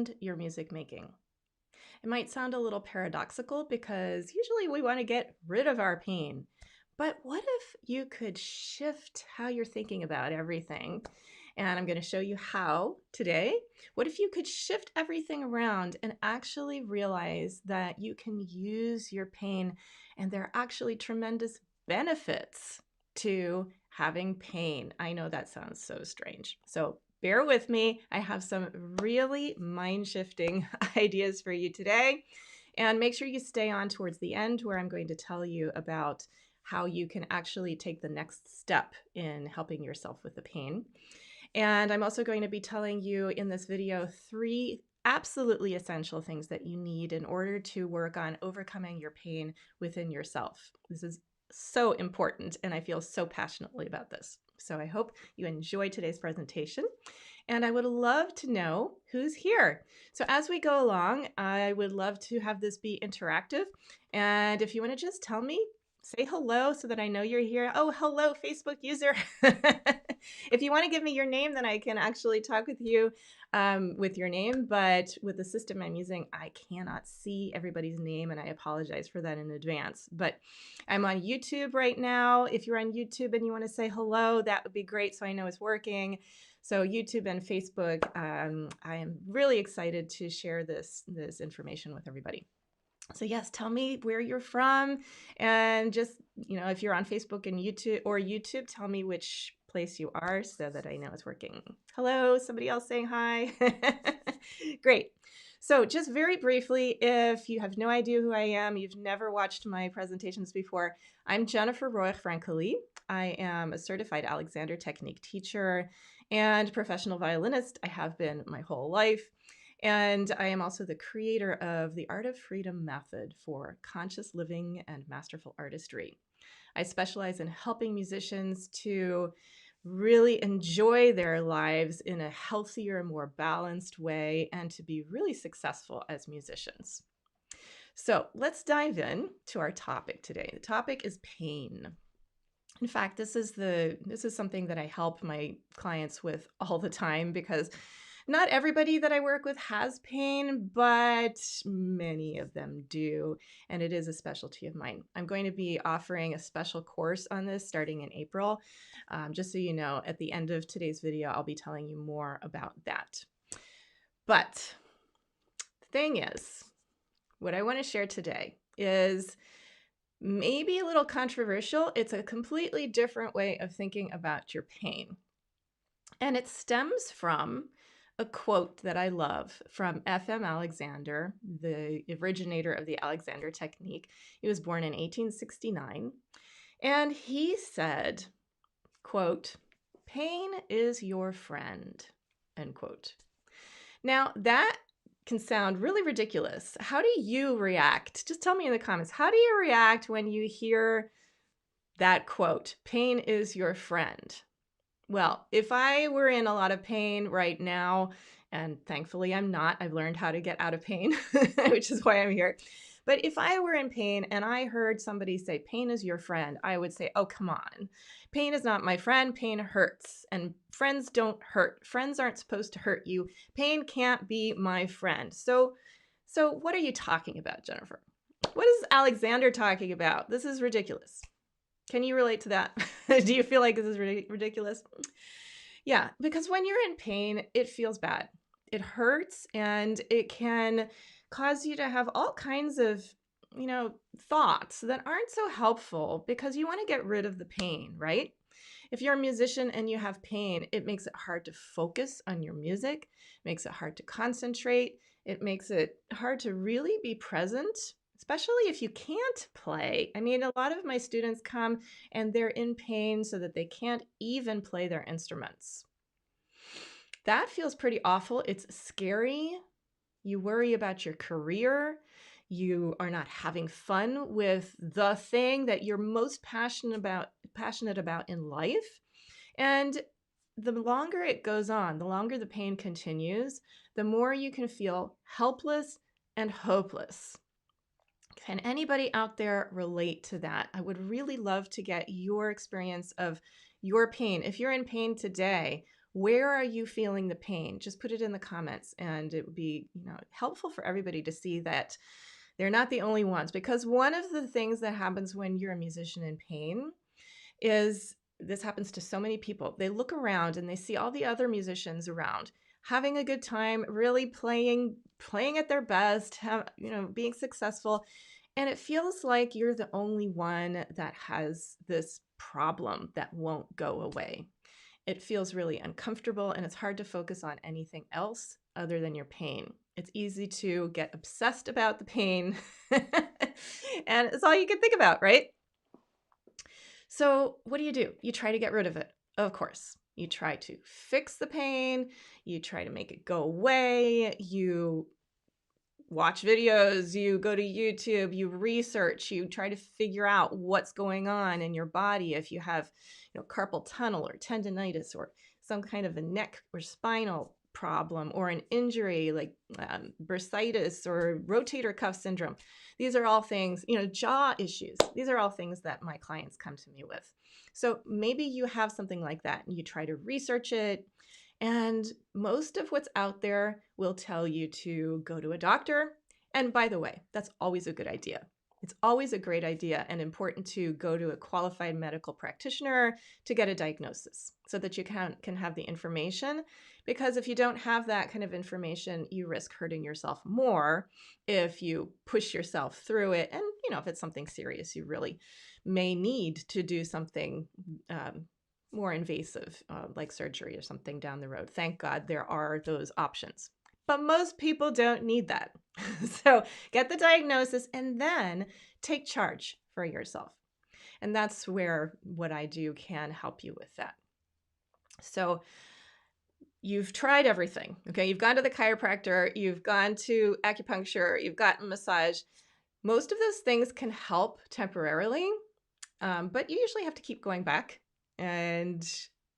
and your music making. It might sound a little paradoxical because usually we want to get rid of our pain. But what if you could shift how you're thinking about everything? And I'm going to show you how today. What if you could shift everything around and actually realize that you can use your pain and there are actually tremendous benefits to having pain? I know that sounds so strange. So bear with me. I have some really mind-shifting ideas for you today. And make sure you stay on towards the end where I'm going to tell you about how you can actually take the next step in helping yourself with the pain. And I'm also going to be telling you in this video 3 absolutely essential things that you need in order to work on overcoming your pain within yourself. This is so important, and I feel so passionately about this. So I hope you enjoy today's presentation, and I would love to know who's here. So as we go along, I would love to have this be interactive, and if you want to just tell me, say hello so that I know you're here. Oh, hello, Facebook user. If you want to give me your name, then I can actually talk with you with your name. But with the system I'm using, I cannot see everybody's name, and I apologize for that in advance. But I'm on YouTube right now. If you're on YouTube and you want to say hello, that would be great so I know it's working. So YouTube and Facebook, I am really excited to share this information with everybody. So yes, tell me where you're from, and just, if you're on Facebook and YouTube, tell me which place you are so that I know it's working. Hello, somebody else saying hi. Great. So just very briefly, if you have no idea who I am, you've never watched my presentations before, I'm Jennifer Roig-Francolí. I am a certified Alexander Technique teacher and professional violinist. I have been my whole life. And I am also the creator of the Art of Freedom method for conscious living and masterful artistry. I specialize in helping musicians to really enjoy their lives in a healthier, more balanced way and to be really successful as musicians. So let's dive in to our topic today. The topic is pain. In fact, this is something that I help my clients with all the time because not everybody that I work with has pain, but many of them do, and it is a specialty of mine. I'm going to be offering a special course on this starting in April. Just so you know, at the end of today's video, I'll be telling you more about that. But the thing is, what I want to share today is maybe a little controversial. It's a completely different way of thinking about your pain. And it stems from a quote that I love from F.M. Alexander, the originator of the Alexander Technique. He was born in 1869, and he said, quote, "Pain is your friend," end quote. Now, that can sound really ridiculous. How do you react? Just tell me in the comments, how do you react when you hear that quote, "Pain is your friend"? Well, if I were in a lot of pain right now, and thankfully I'm not, I've learned how to get out of pain, which is why I'm here. But if I were in pain and I heard somebody say, "Pain is your friend," I would say, oh, come on. Pain is not my friend. Pain hurts. And friends don't hurt. Friends aren't supposed to hurt you. Pain can't be my friend. So what are you talking about, Jennifer? What is Alexander talking about? This is ridiculous. Can you relate to that? Do you feel like this is ridiculous? Yeah, because when you're in pain, it feels bad. It hurts, and it can cause you to have all kinds of, thoughts that aren't so helpful because you want to get rid of the pain, right? If you're a musician and you have pain, it makes it hard to focus on your music, makes it hard to concentrate, it makes it hard to really be present, especially if you can't play. I mean, a lot of my students come and they're in pain so that they can't even play their instruments. That feels pretty awful. It's scary. You worry about your career. You are not having fun with the thing that you're most passionate about in life. And the longer it goes on, the longer the pain continues, the more you can feel helpless and hopeless. Can anybody out there relate to that? I would really love to get your experience of your pain. If you're in pain today, Where are you feeling the pain? Just put it in the comments, and it would be, helpful for everybody to see that they're not the only ones. Because one of the things that happens when you're a musician in pain is, this happens to so many people. They look around and they see all the other musicians around having a good time, really playing at their best, being successful. And it feels like you're the only one that has this problem that won't go away. It feels really uncomfortable, and it's hard to focus on anything else other than your pain. It's easy to get obsessed about the pain, and it's all you can think about, right? So what do? You try to get rid of it, of course. You try to fix the pain. You try to make it go away. You watch videos, you go to YouTube, you research, you try to figure out what's going on in your body. If you have, carpal tunnel or tendonitis or some kind of a neck or spinal problem or an injury like bursitis or rotator cuff syndrome. These are all things, jaw issues. These are all things that my clients come to me with. So maybe you have something like that and you try to research it. And most of what's out there will tell you to go to a doctor. And by the way, that's always a good idea. It's always a great idea and important to go to a qualified medical practitioner to get a diagnosis so that you can have the information. Because if you don't have that kind of information, you risk hurting yourself more if you push yourself through it. And, if it's something serious, you really may need to do something more invasive, like surgery or something down the road. Thank God there are those options. But most people don't need that. So get the diagnosis and then take charge for yourself. And that's where what I do can help you with that. So you've tried everything, okay? You've gone to the chiropractor, you've gone to acupuncture, you've gotten massage. Most of those things can help temporarily, but you usually have to keep going back. And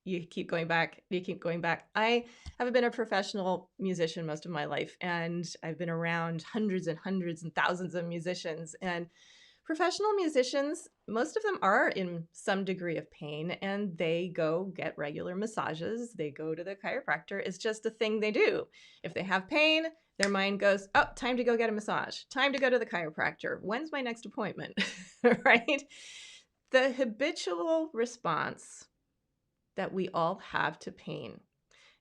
you keep going back, you keep going back. I have been a professional musician most of my life, and I've been around hundreds and hundreds and thousands of musicians. And professional musicians, most of them are in some degree of pain, and they go get regular massages. They go to the chiropractor. It's just a thing they do. If they have pain, their mind goes, oh, time to go get a massage. Time to go to the chiropractor. When's my next appointment? Right? The habitual response that we all have to pain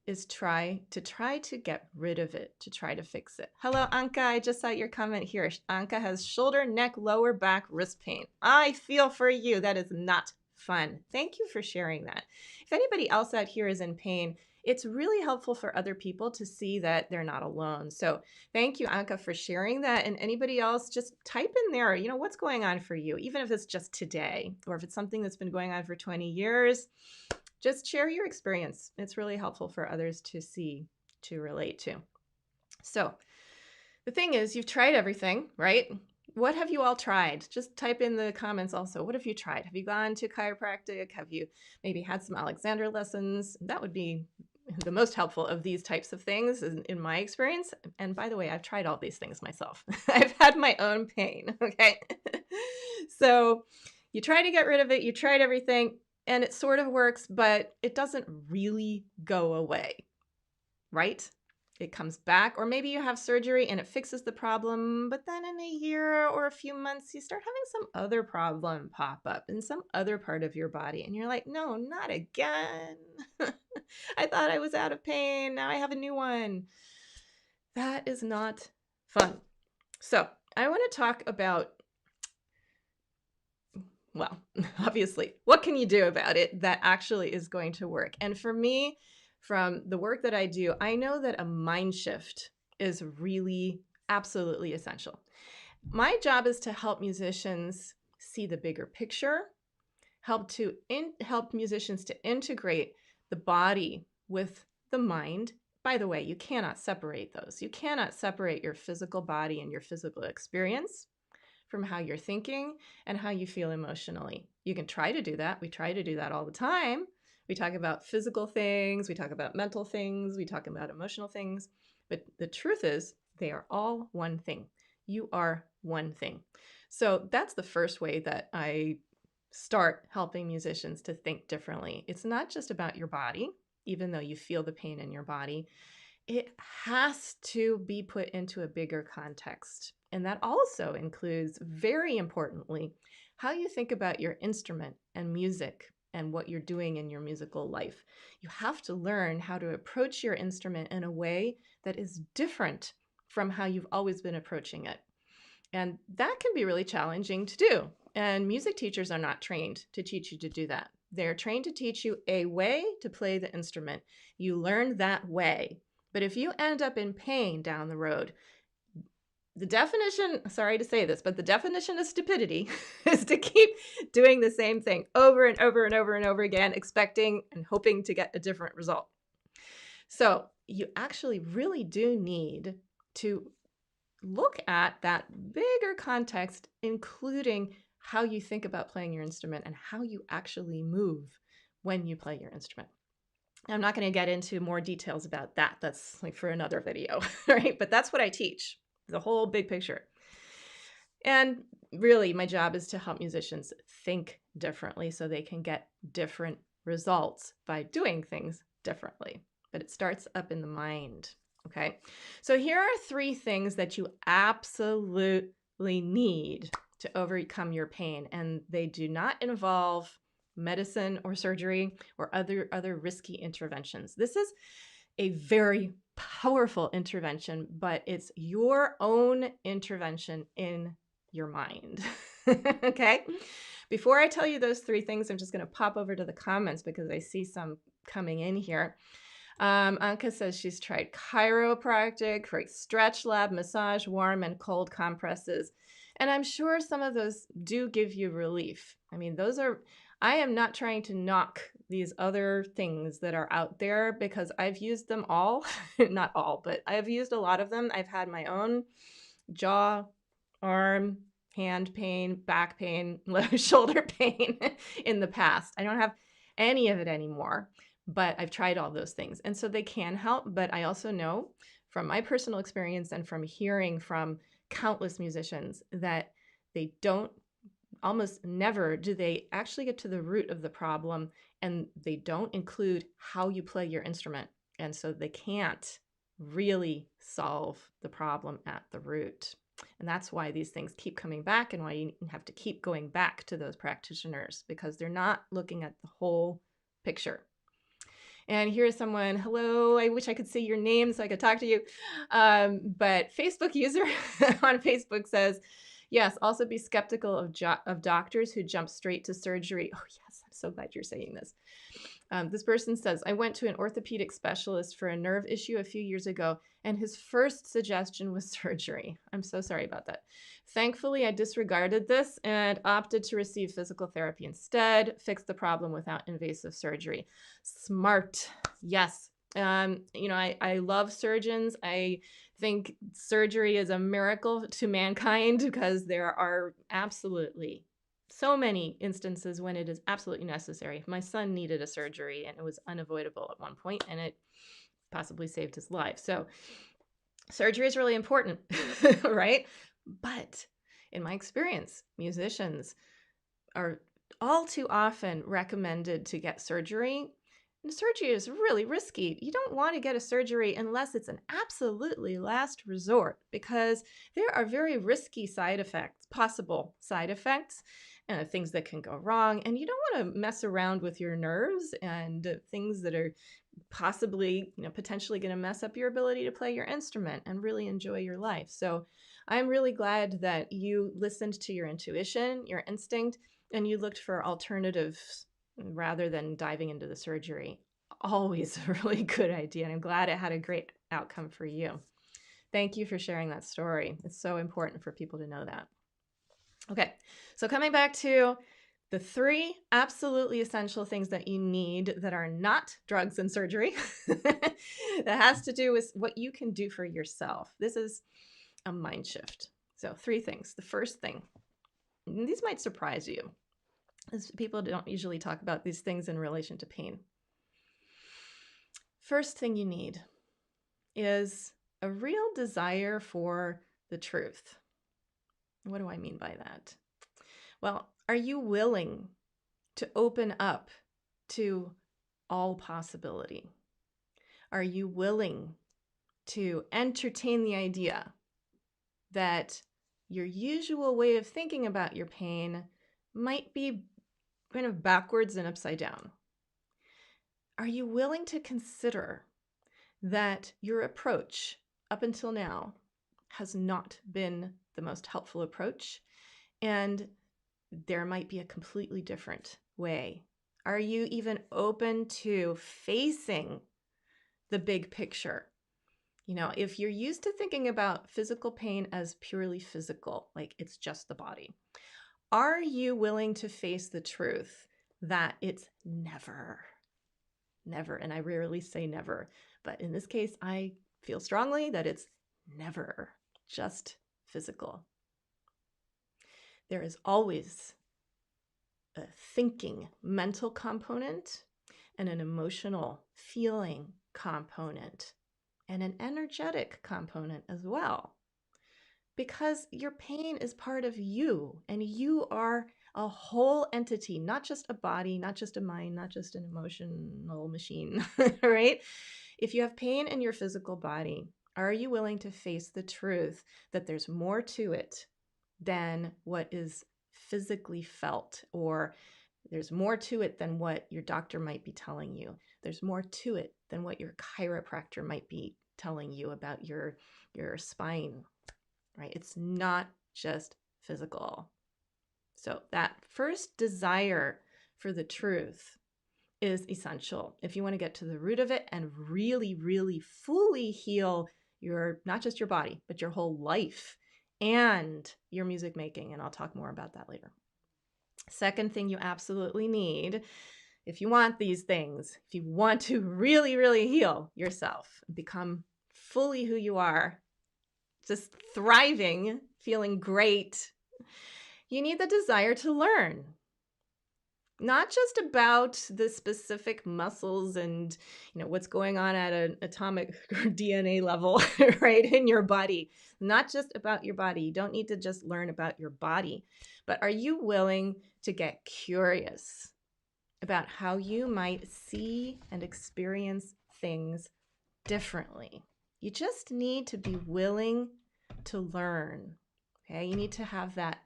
is try to get rid of it, to try to fix it. Hello, Anka. I just saw your comment here. Anka has shoulder, neck, lower back, wrist pain. I feel for you. That is not fun. Thank you for sharing that. If anybody else out here is in pain, it's really helpful for other people to see that they're not alone. So thank you, Anka, for sharing that. And anybody else, just type in there, what's going on for you, even if it's just today, or if it's something that's been going on for 20 years, just share your experience. It's really helpful for others to see, to relate to. So the thing is, you've tried everything, right? What have you all tried? Just type in the comments also. What have you tried? Have you gone to chiropractic? Have you maybe had some Alexander lessons? That would be the most helpful of these types of things in my experience. And by the way, I've tried all these things myself. I've had my own pain, okay? So you try to get rid of it. You tried everything and it sort of works, but it doesn't really go away, right? It comes back, or maybe you have surgery and it fixes the problem, but then in a year or a few months, you start having some other problem pop up in some other part of your body. And you're like, no, not again. I thought I was out of pain. Now I have a new one. That is not fun. So I want to talk about, well, obviously, what can you do about it that actually is going to work? And for me, from the work that I do, I know that a mind shift is really absolutely essential. My job is to help musicians see the bigger picture, help musicians to integrate the body with the mind. By the way, you cannot separate those. You cannot separate your physical body and your physical experience from how you're thinking and how you feel emotionally. You can try to do that. We try to do that all the time. We talk about physical things, we talk about mental things, we talk about emotional things, but the truth is they are all one thing. You are one thing. So that's the first way that I start helping musicians to think differently. It's not just about your body. even though you feel the pain in your body, it has to be put into a bigger context. And that also includes, very importantly, how you think about your instrument and music and what you're doing in your musical life. You have to learn how to approach your instrument in a way that is different from how you've always been approaching it. And that can be really challenging to do. And music teachers are not trained to teach you to do that. They're trained to teach you a way to play the instrument. You learn that way. But if you end up in pain down the road, the definition, sorry to say this, but the definition of stupidity is to keep doing the same thing over and over and over and over again, expecting and hoping to get a different result. So you actually really do need to look at that bigger context, including how you think about playing your instrument and how you actually move when you play your instrument. I'm not going to get into more details about that. That's like for another video, right? But that's what I teach, the whole big picture. And really, my job is to help musicians think differently so they can get different results by doing things differently. But it starts up in the mind. Okay, so here are 3 things that you absolutely need to overcome your pain, and they do not involve medicine or surgery or other risky interventions. This is a very powerful intervention, but it's your own intervention in your mind. Okay, before I tell you those 3 things, I'm just going to pop over to the comments because I see some coming in here. Anka says she's tried chiropractic, stretch lab, massage, warm and cold compresses. And I'm sure some of those do give you relief. I mean, I am not trying to knock these other things that are out there because I've used them all, not all, but I've used a lot of them. I've had my own jaw, arm, hand pain, back pain, shoulder pain in the past. I don't have any of it anymore. But I've tried all those things. And so they can help. But I also know from my personal experience and from hearing from countless musicians that they don't, almost never do they actually get to the root of the problem, and they don't include how you play your instrument. And so they can't really solve the problem at the root. And that's why these things keep coming back and why you have to keep going back to those practitioners, because they're not looking at the whole picture. And here's someone, hello, I wish I could see your name so I could talk to you. But Facebook user on Facebook says, yes, also be skeptical of doctors who jump straight to surgery. Oh, yes, I'm so glad you're saying this. This person says, I went to an orthopedic specialist for a nerve issue a few years ago, and his first suggestion was surgery. I'm so sorry about that. Thankfully, I disregarded this and opted to receive physical therapy instead, fix the problem without invasive surgery. Smart. Yes. I love surgeons. I think surgery is a miracle to mankind because there are absolutely so many instances when it is absolutely necessary. My son needed a surgery and it was unavoidable at one point, and it possibly saved his life. So surgery is really important, right? But in my experience, musicians are all too often recommended to get surgery. And surgery is really risky. You don't want to get a surgery unless it's an absolutely last resort, because there are very risky side effects, possible side effects, things that can go wrong. And you don't want to mess around with your nerves and things that are possibly, potentially going to mess up your ability to play your instrument and really enjoy your life. So I'm really glad that you listened to your intuition, your instinct, and you looked for alternatives rather than diving into the surgery. Always a really good idea. And I'm glad it had a great outcome for you. Thank you for sharing that story. It's so important for people to know that. Okay, so coming back to the 3 absolutely essential things that you need that are not drugs and surgery, that has to do with what you can do for yourself. This is a mind shift. So 3 things. The first thing, and these might surprise you, is people don't usually talk about these things in relation to pain. First thing you need is a real desire for the truth. What do I mean by that? Well, are you willing to open up to all possibility? Are you willing to entertain the idea that your usual way of thinking about your pain might be kind of backwards and upside down? Are you willing to consider that your approach up until now has not been the most helpful approach, and there might be a completely different way? Are you even open to facing the big picture? If you're used to thinking about physical pain as purely physical, like it's just the body, are you willing to face the truth that it's never, and I rarely say never, but in this case, I feel strongly that it's never just physical. There is always a thinking, mental component and an emotional, feeling component and an energetic component as well. Because your pain is part of you, and you are a whole entity, not just a body, not just a mind, not just an emotional machine, right? If you have pain in your physical body, are you willing to face the truth that there's more to it than what is physically felt, or there's more to it than what your doctor might be telling you? There's more to it than what your chiropractor might be telling you about your spine, right? It's not just physical. So that first desire for the truth is essential if you want to get to the root of it and really, really fully heal not just your body, but your whole life and your music making. And I'll talk more about that later. Second thing you absolutely need, if you want these things, if you want to really, really heal yourself, become fully who you are, just thriving, feeling great, you need the desire to learn. Not just about the specific muscles and what's going on at an atomic or DNA level, right, in your body. Not just about your body. You don't need to just learn about your body, but are you willing to get curious about how you might see and experience things differently? You just need to be willing to learn. Okay, you need to have that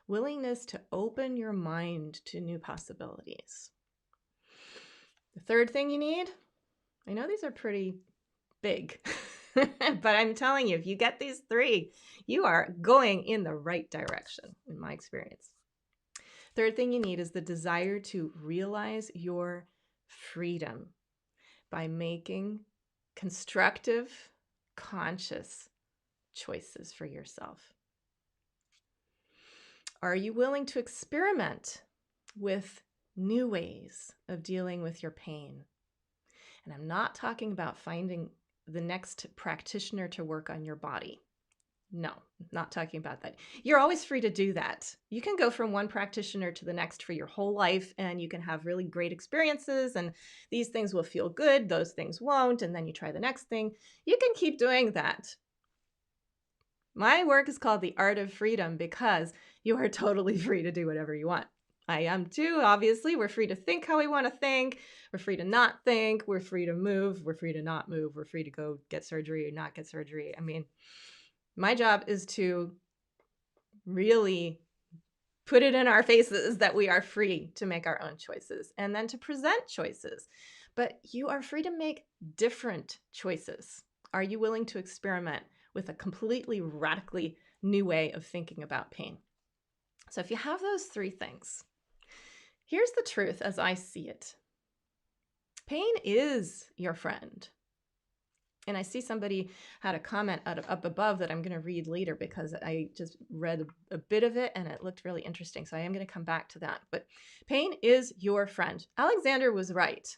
willingness to open your mind to new possibilities. The third thing you need, I know these are pretty big, but I'm telling you, if you get these three, you are going in the right direction, in my experience. Third thing you need is the desire to realize your freedom by making constructive, conscious choices for yourself. Are you willing to experiment with new ways of dealing with your pain? And I'm not talking about finding the next practitioner to work on your body. No, not talking about that. You're always free to do that. You can go from one practitioner to the next for your whole life, and you can have really great experiences, and these things will feel good, those things won't, and then you try the next thing. You can keep doing that. My work is called The Art of Freedom because you are totally free to do whatever you want. I am too, obviously. We're free to think how we want to think. We're free to not think. We're free to move. We're free to not move. We're free to go get surgery or not get surgery. I mean, my job is to really put it in our faces that we are free to make our own choices and then to present choices. But you are free to make different choices. Are you willing to experiment with a completely radically new way of thinking about pain? So if you have those three things, here's the truth as I see it. Pain is your friend. And I see somebody had a comment up above that I'm going to read later because I just read a bit of it and it looked really interesting. So I am going to come back to that. But pain is your friend. Alexander was right.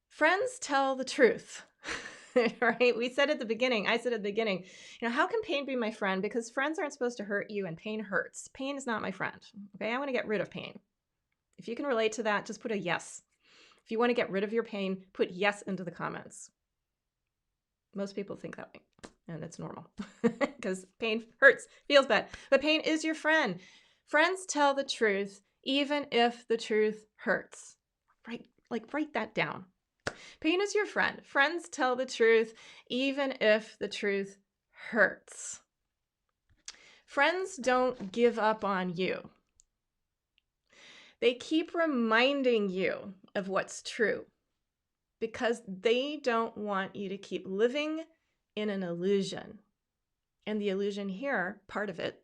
Friends tell the truth, right? We said at the beginning, I said at the beginning, how can pain be my friend? Because friends aren't supposed to hurt you and pain hurts. Pain is not my friend. Okay, I want to get rid of pain. If you can relate to that, just put a yes. If you want to get rid of your pain, put yes into the comments. Most people think that way, and that's normal because pain hurts, feels bad. But pain is your friend. Friends tell the truth, even if the truth hurts. Right? Like, write that down. Pain is your friend. Friends tell the truth, even if the truth hurts. Friends don't give up on you. They keep reminding you of what's true because they don't want you to keep living in an illusion. And the illusion here, part of it,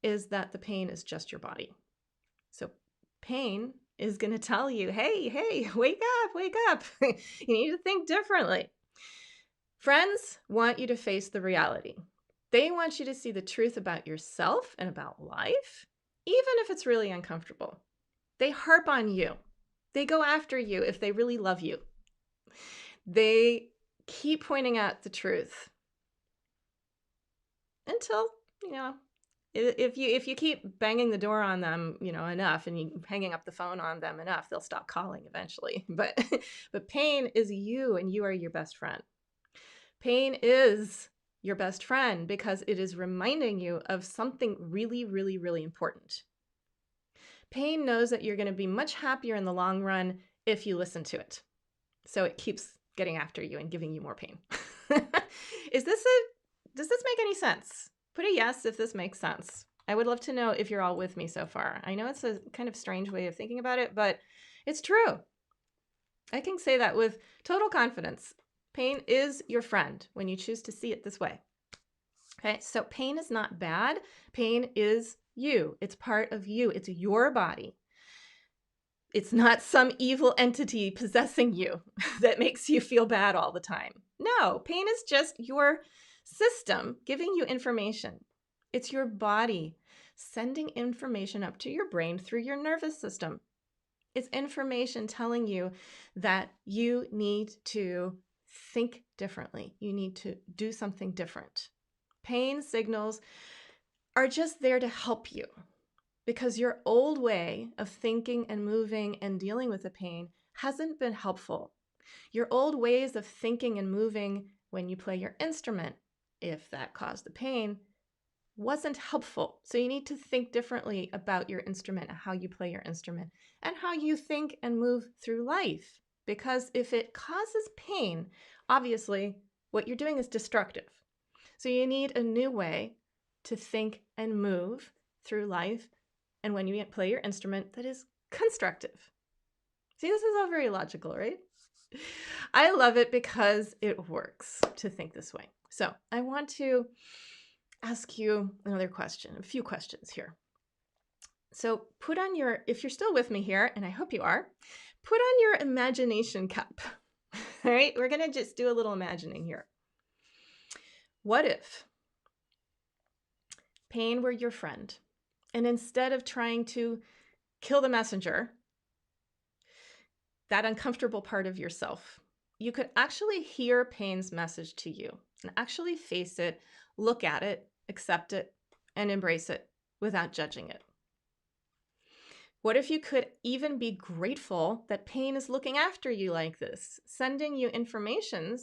is that the pain is just your body. So pain is going to tell you, hey, wake up. You need to think differently. Friends want you to face the reality. They want you to see the truth about yourself and about life, even if it's really uncomfortable. They harp on you. They go after you if they really love you. They keep pointing out the truth until, if you keep banging the door on them, enough, and you hanging up the phone on them enough, they'll stop calling eventually. But pain is you, and you are your best friend. Pain is your best friend because it is reminding you of something really, really, really important. Pain knows that you're going to be much happier in the long run if you listen to it. So it keeps getting after you and giving you more pain. Does this make any sense? Put a yes if this makes sense. I would love to know if you're all with me so far. I know it's a kind of strange way of thinking about it, but it's true. I can say that with total confidence. Pain is your friend when you choose to see it this way. Okay, so pain is not bad. Pain is you. It's part of you. It's your body. It's not some evil entity possessing you that makes you feel bad all the time. No, pain is just your system giving you information. It's your body sending information up to your brain through your nervous system. It's information telling you that you need to think differently. You need to do something different. Pain signals are just there to help you because your old way of thinking and moving and dealing with the pain hasn't been helpful. Your old ways of thinking and moving when you play your instrument, if that caused the pain, wasn't helpful. So you need to think differently about your instrument and how you play your instrument and how you think and move through life. Because if it causes pain, obviously what you're doing is destructive. So you need a new way to think and move through life. And when you play your instrument, that is constructive. See, this is all very logical, right? I love it because it works to think this way. So I want to ask you another question, a few questions here. So put on if you're still with me here, and I hope you are, put on your imagination cap. All right, we're going to just do a little imagining here. What if pain were your friend, and instead of trying to kill the messenger, that uncomfortable part of yourself, you could actually hear pain's message to you and actually face it, look at it, accept it, and embrace it without judging it? What if you could even be grateful that pain is looking after you like this, sending you information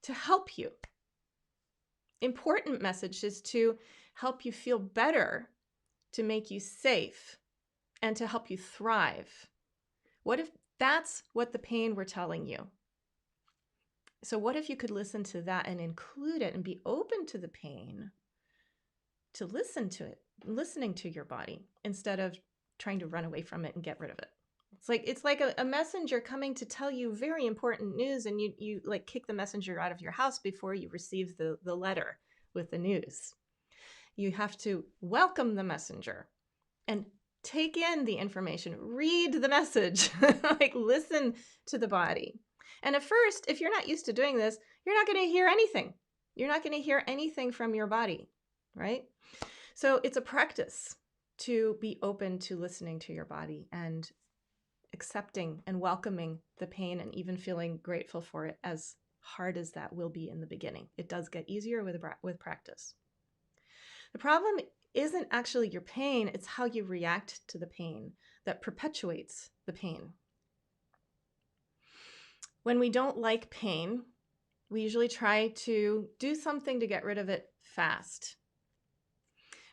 to help you? Important messages to help you feel better, to make you safe, and to help you thrive. What if that's what the pain were telling you? So what if you could listen to that and include it and be open to the pain, to listen to it, listening to your body instead of trying to run away from it and get rid of it? It's like a messenger coming to tell you very important news, and you like kick the messenger out of your house before you receive the letter with the news. You have to welcome the messenger and take in the information, read the message, like listen to the body. And at first, if you're not used to doing this, you're not going to hear anything. You're not going to hear anything from your body, right? So it's a practice to be open to listening to your body and accepting and welcoming the pain and even feeling grateful for it, as hard as that will be in the beginning. It does get easier with practice. The problem isn't actually your pain, it's how you react to the pain that perpetuates the pain. When we don't like pain, we usually try to do something to get rid of it fast.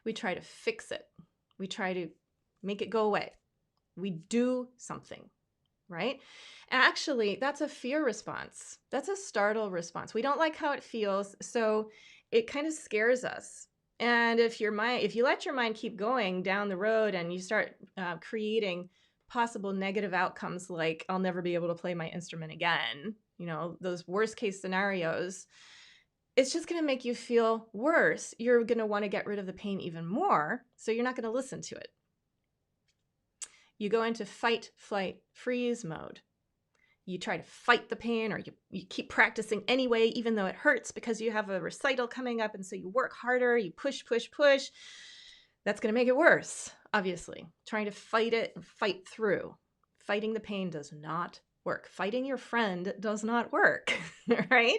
We try to fix it. We try to make it go away. We do something, right? Actually, that's a fear response. That's a startle response. We don't like how it feels, so it kind of scares us. And if you let your mind keep going down the road and you start creating possible negative outcomes like I'll never be able to play my instrument again, those worst case scenarios, it's just going to make you feel worse. You're going to want to get rid of the pain even more, so you're not going to listen to it. You go into fight, flight, freeze mode. You try to fight the pain, or you keep practicing anyway, even though it hurts because you have a recital coming up. And so you work harder, you push, push, push. That's going to make it worse, obviously. Trying to fight it and fight through. Fighting the pain does not work. Fighting your friend does not work, right?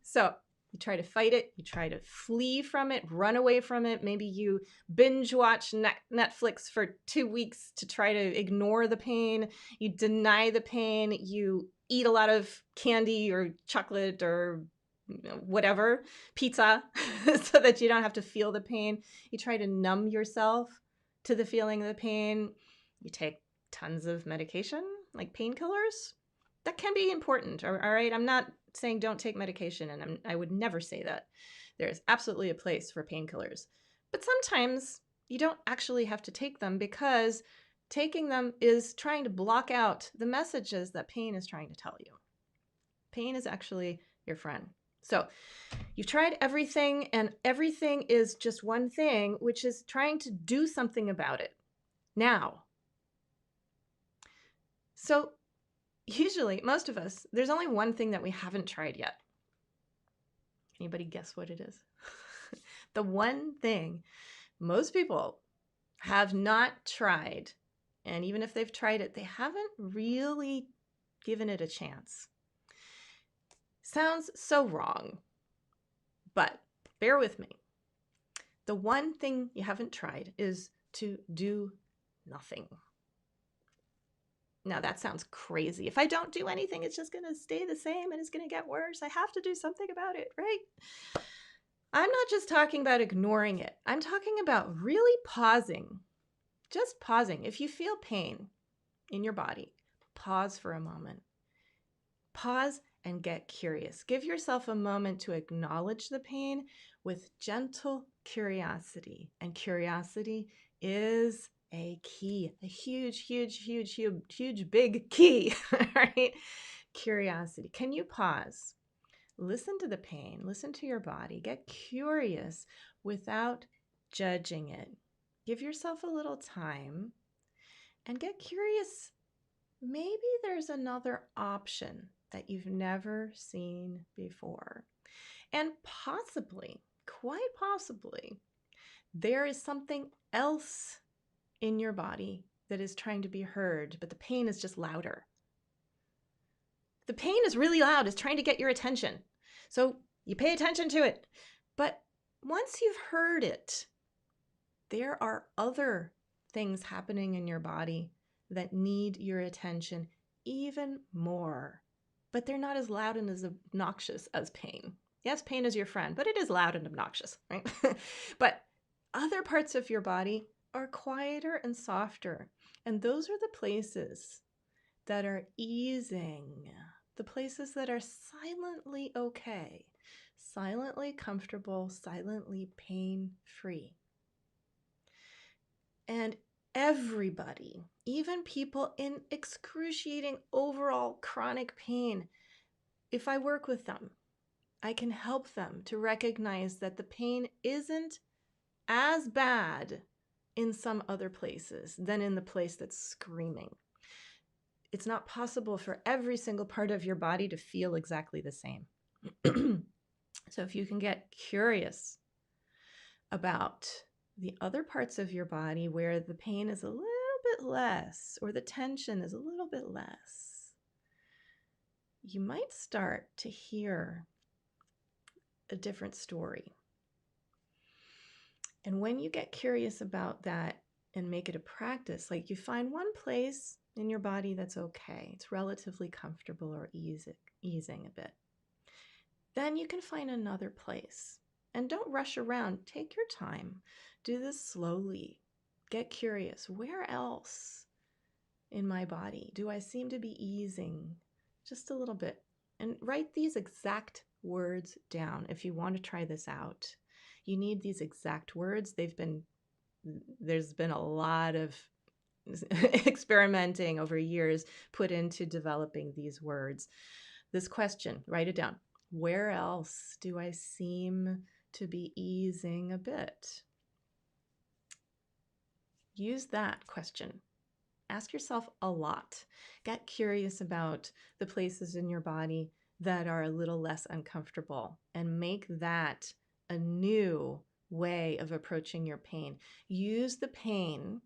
So you try to fight it. You try to flee from it, run away from it. Maybe you binge watch Netflix for 2 weeks to try to ignore the pain. You deny the pain. You eat a lot of candy or chocolate or whatever, pizza, so that you don't have to feel the pain. You try to numb yourself to the feeling of the pain. You take tons of medication, like painkillers. That can be important, all right? I'm not saying don't take medication, and I would never say that. There's absolutely a place for painkillers. But sometimes you don't actually have to take them, because taking them is trying to block out the messages that pain is trying to tell you. Pain is actually your friend. So you've tried everything, and everything is just one thing, which is trying to do something about it now. So usually, most of us, there's only one thing that we haven't tried yet. Anybody guess what it is? The one thing most people have not tried, and even if they've tried it, they haven't really given it a chance. Sounds so wrong, but bear with me. The one thing you haven't tried is to do nothing. Now that sounds crazy. If I don't do anything, it's just going to stay the same and it's going to get worse. I have to do something about it, right? I'm not just talking about ignoring it. I'm talking about really pausing. Just pausing. If you feel pain in your body, pause for a moment. Pause and get curious. Give yourself a moment to acknowledge the pain with gentle curiosity. And curiosity is a key, a huge, huge, huge, huge, huge, big key, right? Curiosity. Can you pause? Listen to the pain, listen to your body, get curious without judging it. Give yourself a little time and get curious. Maybe there's another option that you've never seen before. And possibly, quite possibly, there is something else in your body that is trying to be heard, but the pain is just louder. The pain is really loud. It's trying to get your attention. So you pay attention to it. But once you've heard it, there are other things happening in your body that need your attention even more. But they're not as loud and as obnoxious as pain. Yes, pain is your friend, but it is loud and obnoxious, right? But other parts of your body are quieter and softer. And those are the places that are easing, the places that are silently okay, silently comfortable, silently pain-free. And everybody, even people in excruciating overall chronic pain, if I work with them, I can help them to recognize that the pain isn't as bad in some other places than in the place that's screaming. It's not possible for every single part of your body to feel exactly the same. So if you can get curious about the other parts of your body where the pain is a little bit less or the tension is a little bit less, you might start to hear a different story. And when you get curious about that and make it a practice, like you find one place in your body that's okay, it's relatively comfortable or easing a bit, then you can find another place. And don't rush around. Take your time. Do this slowly. Get curious. Where else in my body? Do I seem to be easing just a little bit? And write these exact words down if you want to try this out. You need these exact words. There's been a lot of experimenting over years put into developing these words. This question, write it down. Where else do I seem to be easing a bit? Use that question. Ask yourself a lot. Get curious about the places in your body that are a little less uncomfortable and make that a new way of approaching your pain. Use the pain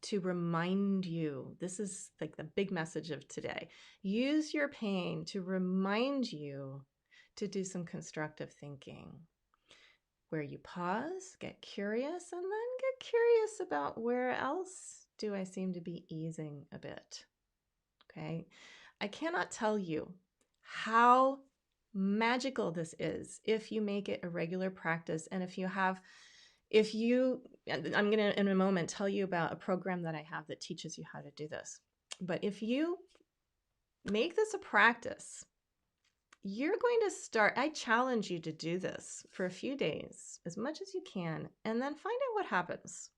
to remind you. This is like the big message of today. Use your pain to remind you to do some constructive thinking, where you pause, get curious, and then get curious about where else do I seem to be easing a bit. Okay. I cannot tell you how magical this is if you make it a regular practice. And I'm going to in a moment tell you about a program that I have that teaches you how to do this. But if you make this a practice, you're going to start, I challenge you to do this for a few days, as much as you can, and then find out what happens.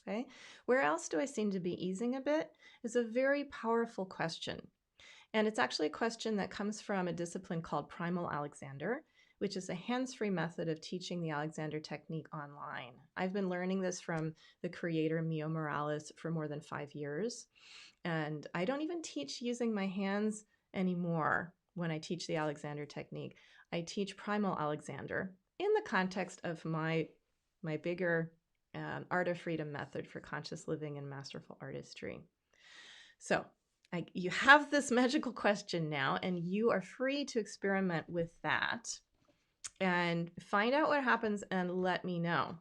Okay. Where else do I seem to be easing a bit is a very powerful question. And it's actually a question that comes from a discipline called Primal Alexander, which is a hands-free method of teaching the Alexander technique online. I've been learning this from the creator, Mio Morales, for more than 5 years. And I don't even teach using my hands anymore when I teach the Alexander technique. I teach Primal Alexander in the context of my bigger Art of Freedom method for conscious living and masterful artistry. So you have this magical question now, and you are free to experiment with that and find out what happens and let me know.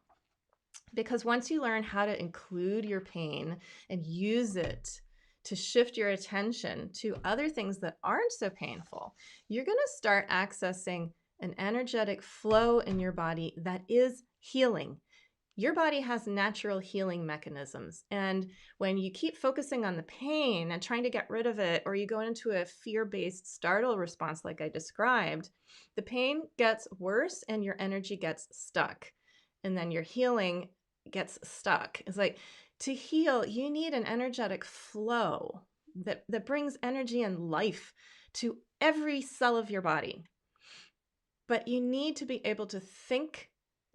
Because once you learn how to include your pain and use it to shift your attention to other things that aren't so painful, you're going to start accessing an energetic flow in your body that is healing. Your body has natural healing mechanisms. And when you keep focusing on the pain and trying to get rid of it, or you go into a fear-based startle response like I described, the pain gets worse and your energy gets stuck. And then your healing gets stuck. It's like, to heal, you need an energetic flow that brings energy and life to every cell of your body. But you need to be able to think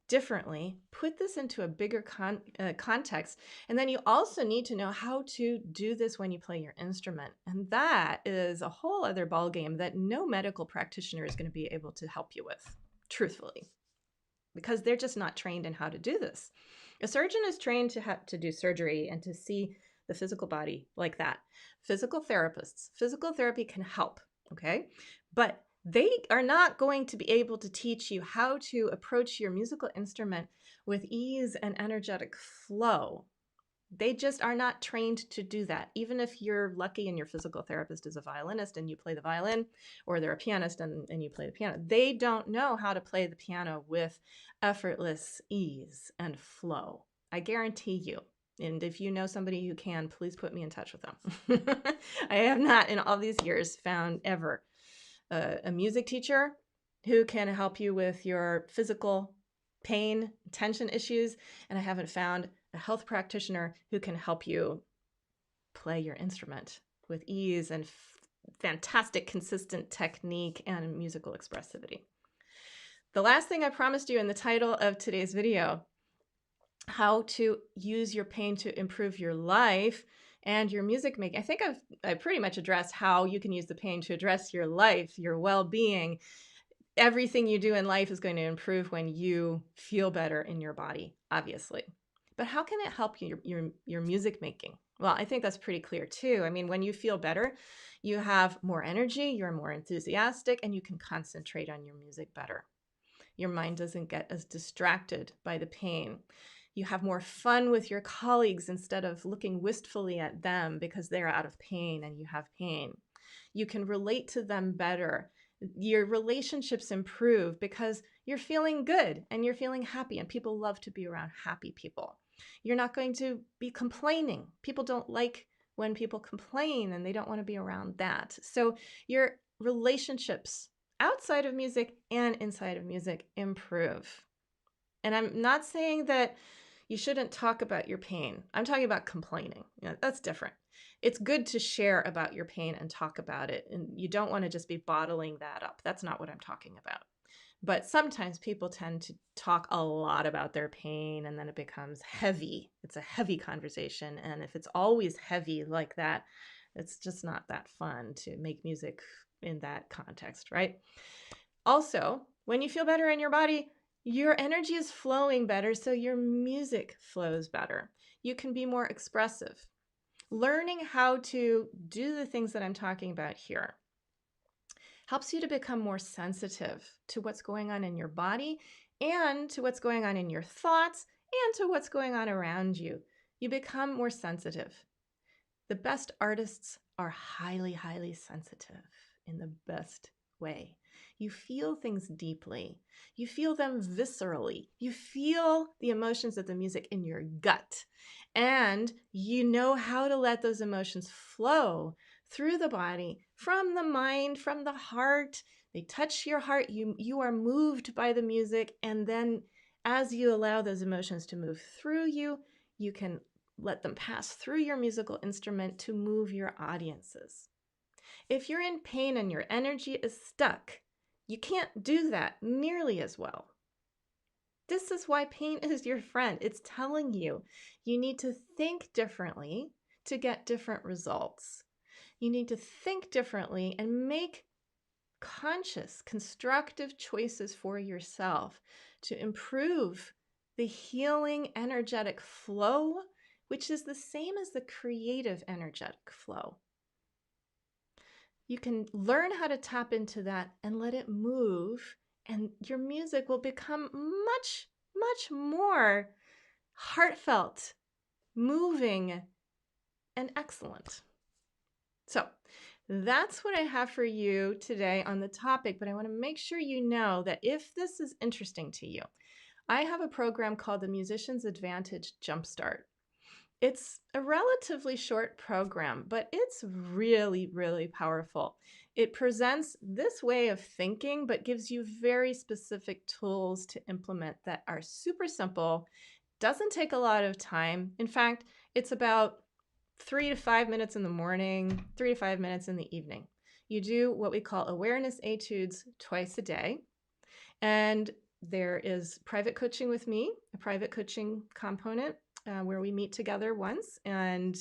differently, put this into a bigger context, and then you also need to know how to do this when you play your instrument. And that is a whole other ballgame that no medical practitioner is going to be able to help you with, truthfully, because they're just not trained in how to do this. A surgeon is trained to do surgery and to see the physical body like that. Physical therapy can help, okay? But they are not going to be able to teach you how to approach your musical instrument with ease and energetic flow. They just are not trained to do that. Even if you're lucky and your physical therapist is a violinist and you play the violin, or they're a pianist and you play the piano, they don't know how to play the piano with effortless ease and flow. I guarantee you. And if you know somebody who can, please put me in touch with them. I have not in all these years found ever a music teacher who can help you with your physical pain, tension issues, and I haven't found a health practitioner who can help you play your instrument with ease and fantastic consistent technique and musical expressivity. The last thing I promised you in the title of today's video, how to use your pain to improve your life and your music making. I think I've pretty much addressed how you can use the pain to address your life, your well-being. Everything you do in life is going to improve when you feel better in your body, obviously. But how can it help your music making? Well, I think that's pretty clear too. I mean, when you feel better, you have more energy, you're more enthusiastic, and you can concentrate on your music better. Your mind doesn't get as distracted by the pain. You have more fun with your colleagues instead of looking wistfully at them because they're out of pain and you have pain. You can relate to them better. Your relationships improve because you're feeling good and you're feeling happy, and people love to be around happy people. You're not going to be complaining. People don't like when people complain and they don't want to be around that. So your relationships outside of music and inside of music improve. And I'm not saying that you shouldn't talk about your pain. I'm talking about complaining. That's different. It's good to share about your pain and talk about it. And you don't want to just be bottling that up. That's not what I'm talking about. But sometimes people tend to talk a lot about their pain and then it becomes heavy. It's a heavy conversation. And if it's always heavy like that, it's just not that fun to make music in that context, right? Also, when you feel better in your body, your energy is flowing better, so your music flows better. You can be more expressive. Learning how to do the things that I'm talking about here helps you to become more sensitive to what's going on in your body and to what's going on in your thoughts and to what's going on around you. You become more sensitive. The best artists are highly, highly sensitive in the best way. You feel things deeply. You feel them viscerally. You feel the emotions of the music in your gut. And you know how to let those emotions flow through the body, from the mind, from the heart. They touch your heart. You are moved by the music. And then as you allow those emotions to move through you, you can let them pass through your musical instrument to move your audiences. If you're in pain and your energy is stuck, you can't do that nearly as well. This is why pain is your friend. It's telling you you need to think differently to get different results. You need to think differently and make conscious, constructive choices for yourself to improve the healing energetic flow, which is the same as the creative energetic flow. You can learn how to tap into that and let it move, and your music will become much, much more heartfelt, moving, and excellent. So that's what I have for you today on the topic, but I want to make sure you know that if this is interesting to you, I have a program called the Musician's Advantage Jumpstart. It's a relatively short program, but it's really, really powerful. It presents this way of thinking, but gives you very specific tools to implement that are super simple, doesn't take a lot of time. In fact, it's about 3 to 5 minutes in the morning, 3 to 5 minutes in the evening. You do what we call awareness etudes twice a day. And there is private coaching with me, a private coaching component where we meet together once and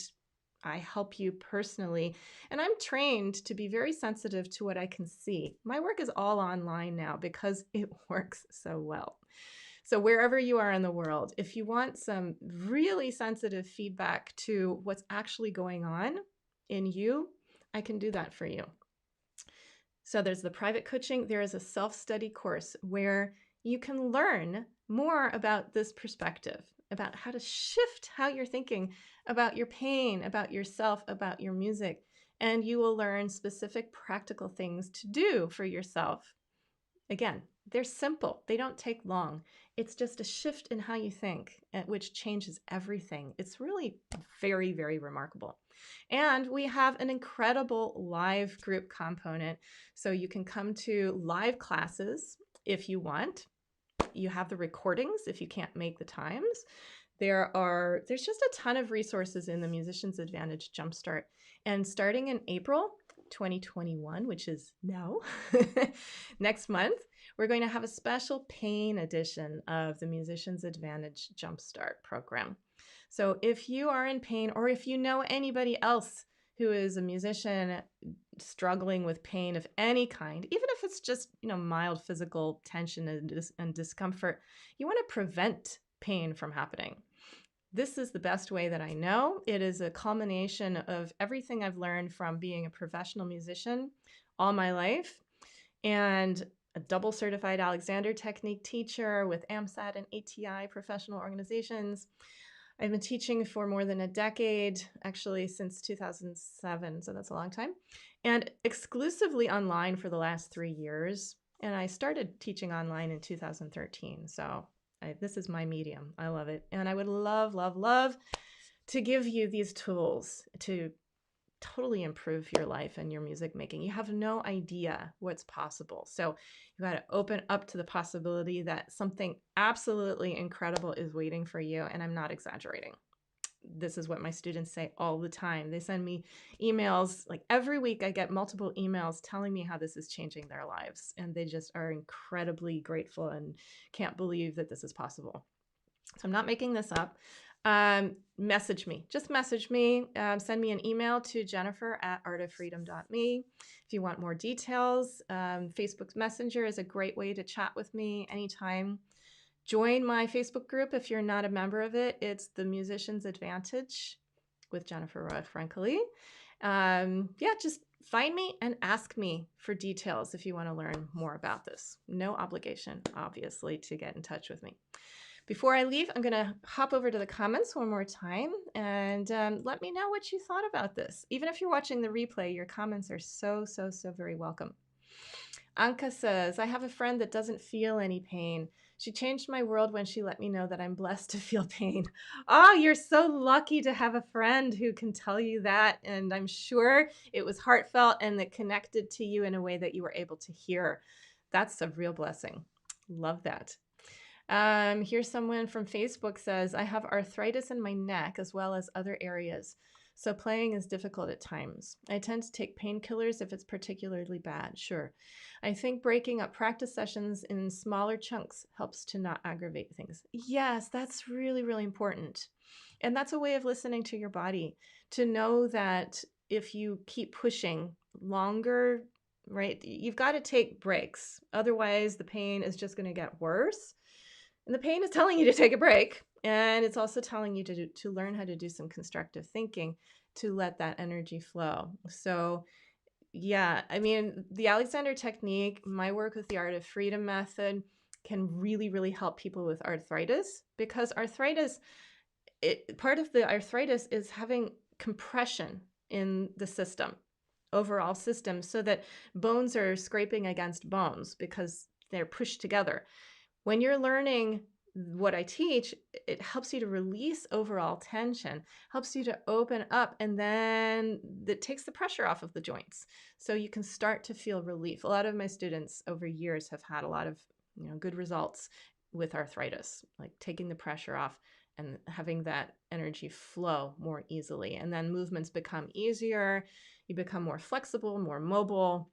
I help you personally. And I'm trained to be very sensitive to what I can see. My work is all online now because it works so well. So wherever you are in the world, if you want some really sensitive feedback to what's actually going on in you, I can do that for you. So there's the private coaching. There is a self-study course where you can learn more about this perspective, about how to shift how you're thinking about your pain, about yourself, about your music. And you will learn specific practical things to do for yourself. Again, they're simple. They don't take long. It's just a shift in how you think, which changes everything. It's really very, very remarkable. And we have an incredible live group component. So you can come to live classes if you want. You have the recordings if you can't make the times. There's just a ton of resources in the Musician's Advantage Jumpstart. And starting in April 2021, which is now, next month, we're going to have a special pain edition of the Musician's Advantage Jumpstart program. So if you are in pain, or if you know anybody else who is a musician struggling with pain of any kind, even if it's just, mild physical tension and discomfort, you want to prevent pain from happening. This is the best way that I know. It is a culmination of everything I've learned from being a professional musician all my life and a double certified Alexander Technique teacher with AMSAT and ATI professional organizations. I've been teaching for more than a decade, actually since 2007, so that's a long time, and exclusively online for the last 3 years. And I started teaching online in 2013, so this is my medium. I love it. And I would love, love, love to give you these tools to totally improve your life and your music making. You have no idea what's possible. So you got to open up to the possibility that something absolutely incredible is waiting for you. And I'm not exaggerating. This is what my students say all the time. They send me emails like every week. I get multiple emails telling me how this is changing their lives. And they just are incredibly grateful and can't believe that this is possible. So I'm not making this up. Message me. Just message me. Send me an email to jennifer@artoffreedom.me. If you want more details, Facebook Messenger is a great way to chat with me anytime. Join my Facebook group if you're not a member of it. It's The Musician's Advantage with Jennifer Roig-Francolí. Yeah, just find me and ask me for details if you want to learn more about this. No obligation, obviously, to get in touch with me. Before I leave, I'm going to hop over to the comments one more time and let me know what you thought about this. Even if you're watching the replay, your comments are so very welcome. Anka says, I have a friend that doesn't feel any pain. She changed my world when she let me know that I'm blessed to feel pain. Oh, you're so lucky to have a friend who can tell you that. And I'm sure it was heartfelt and that connected to you in a way that you were able to hear. That's a real blessing. Love that. Here's someone from Facebook says, I have arthritis in my neck as well as other areas. So playing is difficult at times. I tend to take painkillers if it's particularly bad. Sure. I think breaking up practice sessions in smaller chunks helps to not aggravate things. Yes, that's really important. And that's a way of listening to your body, to know that if you keep pushing longer, right, you've got to take breaks. Otherwise, the pain is just going to get worse. And the pain is telling you to take a break. And it's also telling you to learn how to do some constructive thinking to let that energy flow. So yeah, I mean, the Alexander technique, my work with the Art of Freedom method can really help people with arthritis, because arthritis, part of the arthritis is having compression in the system, overall system, so that bones are scraping against bones because they're pushed together. When you're learning what I teach, it helps you to release overall tension, helps you to open up, and then it takes the pressure off of the joints. So you can start to feel relief. A lot of my students over years have had a lot of good results with arthritis, like taking the pressure off and having that energy flow more easily. And then movements become easier. You become more flexible, more mobile.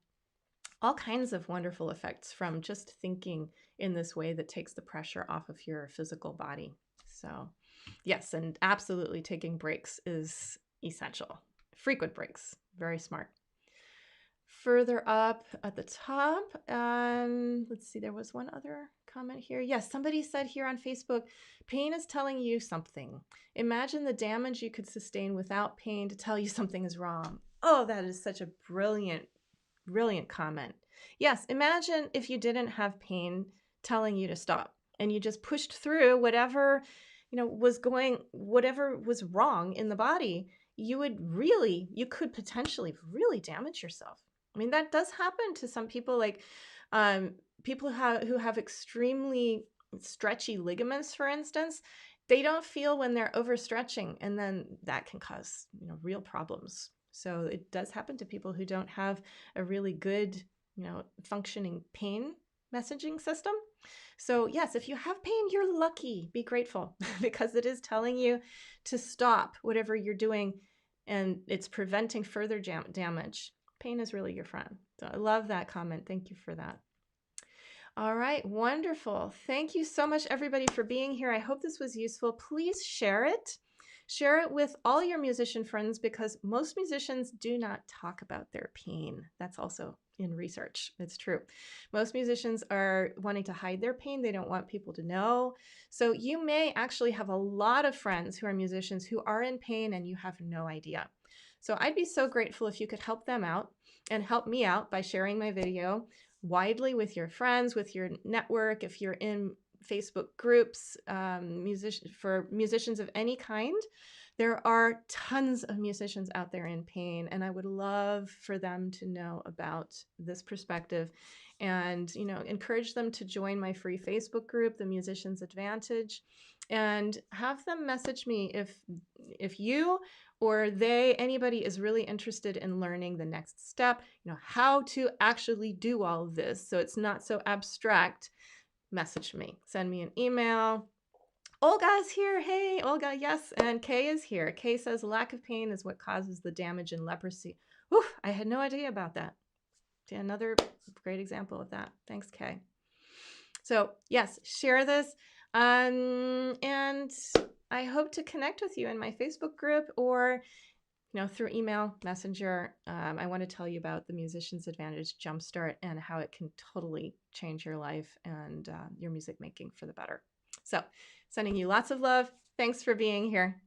All kinds of wonderful effects from just thinking in this way that takes the pressure off of your physical body. So yes, and absolutely taking breaks is essential. Frequent breaks, very smart. Further up at the top, let's see, there was one other comment here. Yes, somebody said here on Facebook, pain is telling you something. Imagine the damage you could sustain without pain to tell you something is wrong. Oh, that is such a brilliant comment. Yes, imagine if you didn't have pain telling you to stop and you just pushed through whatever, whatever was wrong in the body, you could potentially really damage yourself. I mean, that does happen to some people, like people who have extremely stretchy ligaments, for instance. They don't feel when they're overstretching, and then that can cause real problems. So it does happen to people who don't have a really good, functioning pain messaging system. So yes, if you have pain, you're lucky. Be grateful because it is telling you to stop whatever you're doing, and it's preventing further damage. Pain is really your friend. So I love that comment. Thank you for that. All right, wonderful. Thank you so much, everybody, for being here. I hope this was useful. Please share it. Share it with all your musician friends, because most musicians do not talk about their pain. That's also in research. It's true. Most musicians are wanting to hide their pain. They don't want people to know. So you may actually have a lot of friends who are musicians who are in pain and you have no idea. So I'd be so grateful if you could help them out and help me out by sharing my video widely with your friends, with your network. If you're in Facebook groups for musicians of any kind, there are tons of musicians out there in pain, and I would love for them to know about this perspective and, encourage them to join my free Facebook group, The Musician's Advantage, and have them message me if you or anybody is really interested in learning the next step, how to actually do all of this so it's not so abstract. Message me, send me an email. Olga's here. Hey, Olga. Yes. And Kay is here. Kay says lack of pain is what causes the damage in leprosy. Whew, I had no idea about that. Another great example of that. Thanks, Kay. So yes, share this. And I hope to connect with you in my Facebook group or through email, messenger. I want to tell you about the Musician's Advantage Jumpstart and how it can totally change your life and your music making for the better. So sending you lots of love. Thanks for being here.